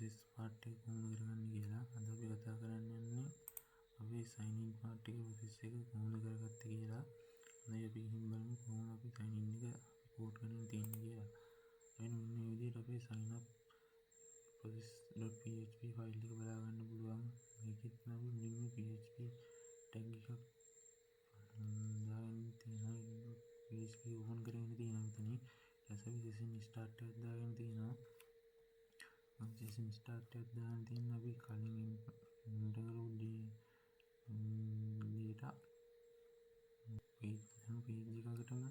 process part එක කොහොමද කරගන්නේ කියලා අද අපි කතා කරන්න යන්නේ අපේ sign in part එකේ process එක කොහොමද කරගත්තේ කියලා. අද අපි ගිහින් බලමු කොහොමද අපි sign in එක report කරන්න තියෙන්නේ කියලා. එහෙනම් මේ විදිහට අපේ sign up process.php ෆයිල් එක බලා ගන්න පුළුවන්. මේකෙත් අපි මුලින්ම php tag එකක් දාගෙන තියෙනවා. php open කරගෙන තියෙනවා මෙතන. ඊට පස්සේ session start එකක් දාගෙන තියෙනවා. session start එකක් දාගෙන තියෙන අපි කලින් enter කරපු data page එකකටම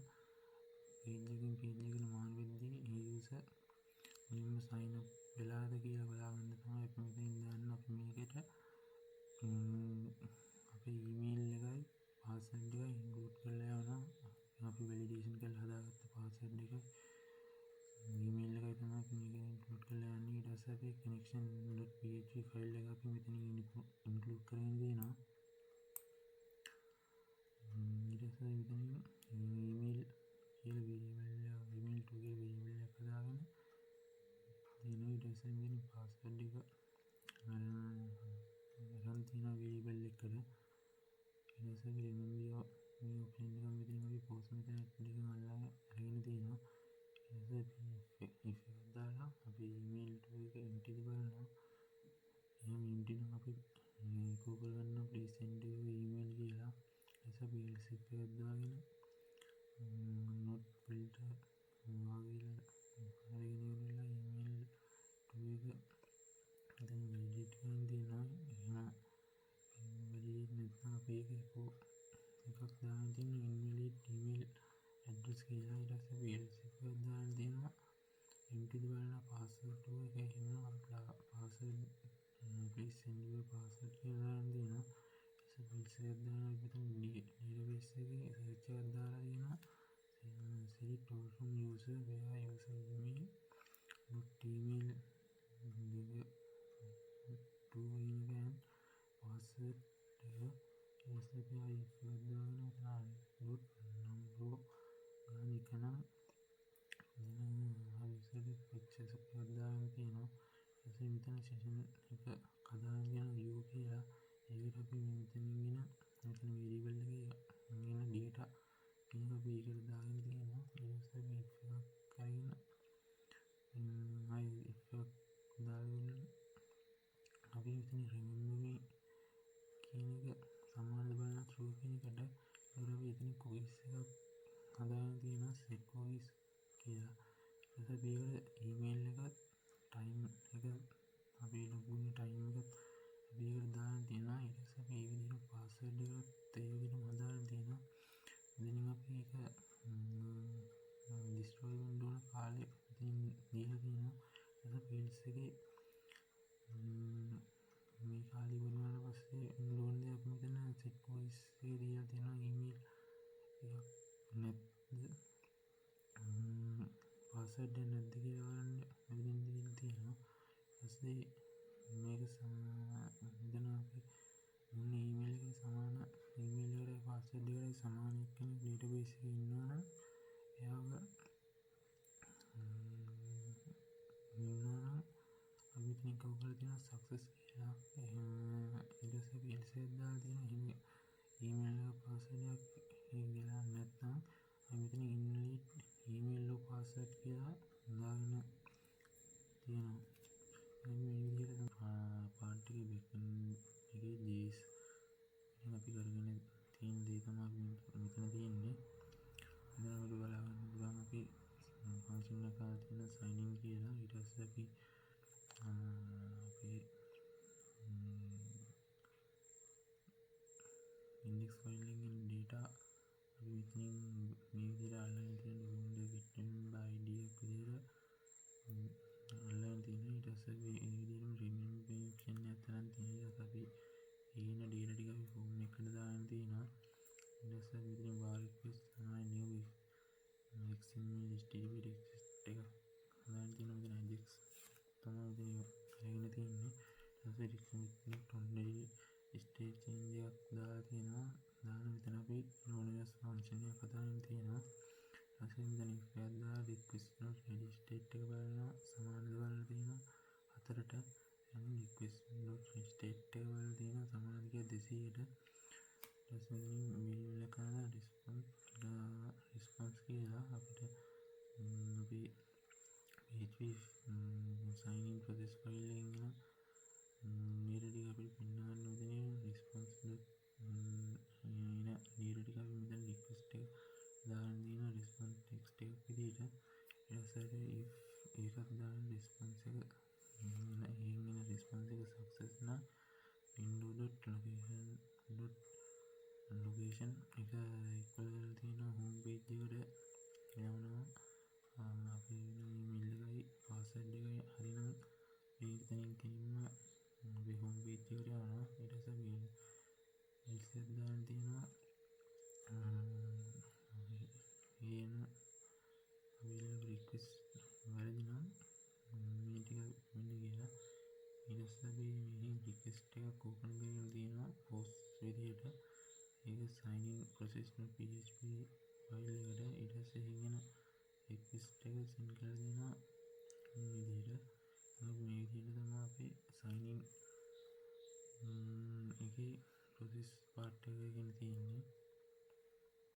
page එකට මාරු වෙද්දී ඒ user මුලින්ම sign up වෙලාද කියලා බලාගන්න තමයි අපි මෙතනින් දාන්න. අපි මේකට අපේ email එකයි password එකයි include කරලා යනවා. අපි validation කරලා හදාගත්ත password එකයි email එකයි තමයි අපි මේක include කරලා යන්නේ. ඊට පස්සේ අපි connection.php ෆයිල් එක අපි මෙතන include කරගෙන දෙනවා. ඊට පස්සේ මෙතන email කියලා variable email to කියලා variable එකක් හදාගෙන දෙනවා. ඊට පස්සේ මෙතන password එක රන් තියෙන variable එකට ඊට පස්සේ අපි remember මේ option එක මෙතන අපි post method එකකින් අරගෙන තියෙනවා. ඊට පස්සේ if එකක් දාලා අපි email to එක empty කරනවා. එහෙනම් empty නම් අපි echo කරගන්න please send your email කියලා. ඊට පස්සේ අපි else එකක් දාගෙන not filter වාගේ අරගෙන ඉවරලා email to එක දැන් validate කරන්න දෙනවා. එහෙනම් validate නැත්නම් අපි ඒක echo එකක් දාගෙන තියෙන invalid email address කියලා. ඊට පස්සේ අපි else එකක් දාගෙන දෙනවා. empty බලන password to එක එහෙම password please send your password කියලා දාන්න දෙනවා. ඊට පස්සේ else එකක් දානවා. මෙතන database එකේ search එකක් දාලා දෙනවා. select all from user where user email not email to email password එක SPI දාගෙන dot number ගන්න එක නම් හරියට pictures එකක් දාගෙන තියෙනවා. ඊට මෙතන session එක හදාගෙන යන view කියලා ඒකට අපි මෙතනින් මෙතන variable එකේ ඉන්න data කියන අපි ඒකට දාගෙන තියෙනවා. ඊට පස්සේ අපි if එකක් කරගෙන if එකක් දාගෙන අපි මෙතන remember me කියන එක සමානද බලන true කියන එකට ඊට අපි එතන cookies එකක් හදාගෙන තියෙනවා set cookies කියලා. ඊට පස්සේ මේකට email එකත් time එක අපි login time එකත් අපි ඒකට දාගෙන තියෙනවා. ඊට පස්සේ අපි මේ විදිහට password එකත් ඒ විදිහටම හදාගෙන තියෙනවා. ඉතින් අපි ඒක destroy වෙන්න ඕන කාලේ ඉතින් දීලා තියෙනවා. ඊට පස්සේ fields එකේ මේ කාලේ වුණාට පස්සේ ඕනේ අපි මෙතන set cookies එකේ දීලා තියෙනවා email එකක් නැත්ද password එක නැද්ද කියලා බලන්න මෙතන දීලා තියෙනවා. ඊපස්සේ මේක මෙතන අපි මොන email එකේ සමාන email එකේ password එකට සමාන කෙනෙක් database එකේ ඉන්නවා නම් එයාව අපි මෙතන කවුරු කරලා තියෙන success කියලා. ඊට පස්සේ අපි else එකක් දාලා තියෙනවා. email එක password එකක් ගිලා නැත්නම් අපි මෙතන invalid email or password කියලා දාගෙන තියෙනවා. මේ විදිහට part එකේ backend එකේ JS අපි කරගෙන තියෙන දේ තමයි මෙතන තියෙන්නේ. දැන් අපි බලන්න පුළුවන් අපි function එකක තියෙන sign in කියලා. ඊට පස්සේ අපි අපේ index file එකෙන් data අපි මෙතනින් මේ විදිහට අල්ලගෙන තියෙන document get by id එක විදිහට අල්ලගෙන තියෙනවා. ඊට පස්සේ මේ විදිහටම remember option එකක් තරම් තියෙනවා. අපි ඊන data ටික අපි form එකකට දාගෙන තියෙනවා. ඊට පස්සේ මෙතන var request තමයි new xml http text එක හදාගෙන තියෙනවා. මෙතන ajax තමයි මෙතන කරගෙන තියෙන්නේ. ඊට පස්සේ recruitment only state change එකක් දාලා තියෙනවා. දාන මෙතන අපි loneliness function එකක් හදාගෙන තියෙනවා. ඊට පස්සේ මෙතන if එකක් දාලා request not ready state එක බලනවා සමානද බලලා තියෙනවා. හතරට රික්වෙස්ට් ස්ටේට් එක වල තියෙන සමාධිය 200ට මෙල් එකන රිස්පොන්ස් කියලා අපිට අපි PHP සයින් ප්‍රොසෙස් ෆයිල් එකෙන් නීර ටික අපිට පෙන්වන්න උදේ රිස්පොන්ස් එන නීර ටික අපි මෙතන රික්වෙස්ට් එක දාන්න දින රිස්පොන්ස් ටෙක්ස්ට් එකක් විදිහට ඊට පස්සේ if එකක් දාන්න රිස්පොන්ස් එක එන රිස්පොන්ස් එක සක්සස් නම් window.location එක ඉක්වල් තියෙන හෝම් පේජ් එකට යවනවා අපි ඊමේල් එකයි පාස්වර්ඩ් එකයි හරිනම් මේක තනින් කෙලින්ම අපි හෝම් පේජ් එකට යනවා ඊට පස්සේ else එකක් දාන්න තියෙනවා එන available request වැරදි නම් මේ ටික මෙන්න කියලා ඊට පස්සේ අපි මෙහි රික්වෙස්ට් එකක් ඕපන් කරගෙන තියෙනවා post විදියට ඒක sign in process.php ෆයිල් එකට ඊට පස්සේ හිගෙන රික්වෙස්ට් එක send කරලා දෙනවා මේ විදියට මේ විදියට තමයි අපි sign in එකේ process part එක ගැන තියෙන්නේ